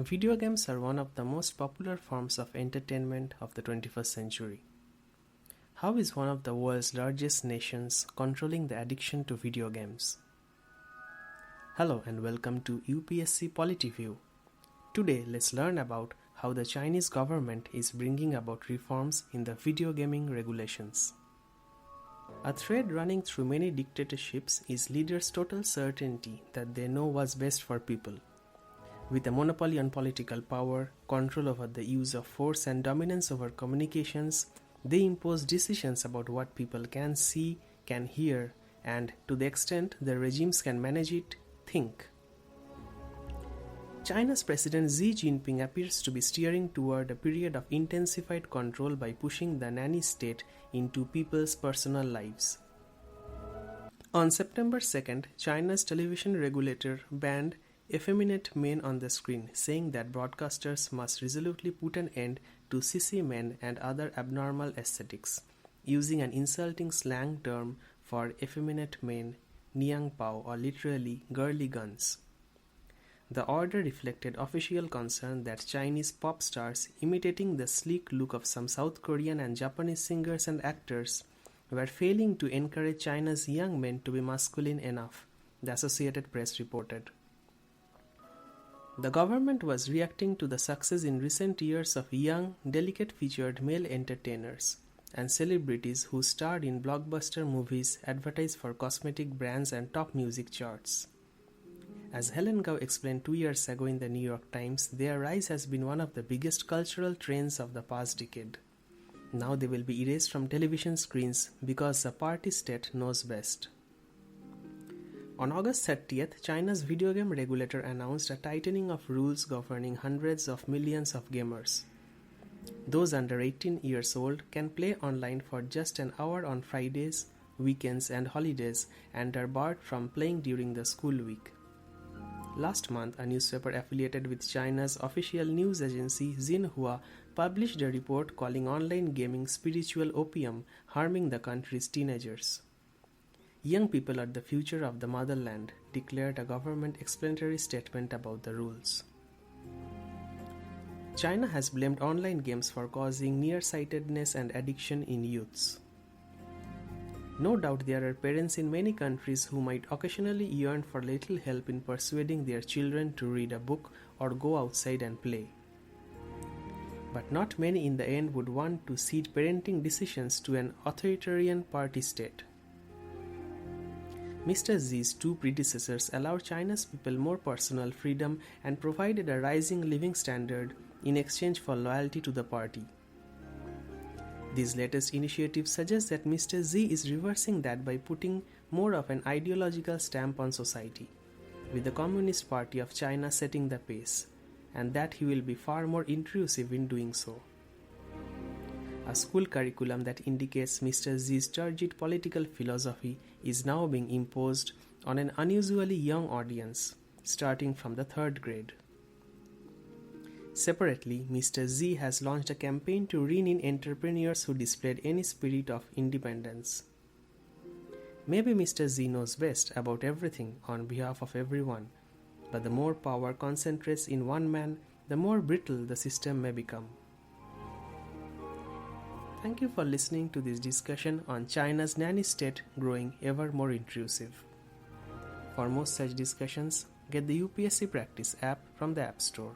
Video games are one of the most popular forms of entertainment of the 21st century. How is one of the world's largest nations controlling the addiction to video games? Hello and welcome to UPSC Polity View. Today let's learn about how the Chinese government is bringing about reforms in the video gaming regulations. A thread running through many dictatorships is leaders' total certainty that they know what's best for people. With a monopoly on political power, control over the use of force and dominance over communications, they impose decisions about what people can see, can hear, and to the extent the regimes can manage it, think. China's President Xi Jinping appears to be steering toward a period of intensified control by pushing the nanny state into people's personal lives. On September 2nd, China's television regulator banned effeminate men on the screen, saying that broadcasters must resolutely put an end to sissy men and other abnormal aesthetics, using an insulting slang term for effeminate men, niang pao, or literally girly guns. The order reflected official concern that Chinese pop stars, imitating the sleek look of some South Korean and Japanese singers and actors, were failing to encourage China's young men to be masculine enough, the Associated Press reported. The government was reacting to the success in recent years of young, delicate-featured male entertainers and celebrities who starred in blockbuster movies, advertised for cosmetic brands and top music charts. As Helen Gao explained 2 years ago in the New York Times, their rise has been one of the biggest cultural trends of the past decade. Now they will be erased from television screens because the party state knows best. On August 30th, China's video game regulator announced a tightening of rules governing hundreds of millions of gamers. Those under 18 years old can play online for just an hour on Fridays, weekends, and holidays and are barred from playing during the school week. Last month, a newspaper affiliated with China's official news agency Xinhua published a report calling online gaming spiritual opium, harming the country's teenagers. Young people are the future of the motherland, declared a government explanatory statement about the rules. China has blamed online games for causing nearsightedness and addiction in youths. No doubt there are parents in many countries who might occasionally yearn for little help in persuading their children to read a book or go outside and play. But not many in the end would want to cede parenting decisions to an authoritarian party state. Mr. Xi's two predecessors allowed China's people more personal freedom and provided a rising living standard in exchange for loyalty to the party. These latest initiatives suggest that Mr. Xi is reversing that by putting more of an ideological stamp on society, with the Communist Party of China setting the pace, and that he will be far more intrusive in doing so. A school curriculum that indicates Mr. Xi's turgid political philosophy is now being imposed on an unusually young audience, starting from the 3rd grade. Separately, Mr. Xi has launched a campaign to rein in entrepreneurs who displayed any spirit of independence. Maybe Mr. Xi knows best about everything on behalf of everyone, but the more power concentrates in one man, the more brittle the system may become. Thank you for listening to this discussion on China's nanny state growing ever more intrusive. For more such discussions, get the UPSC Practice app from the App Store.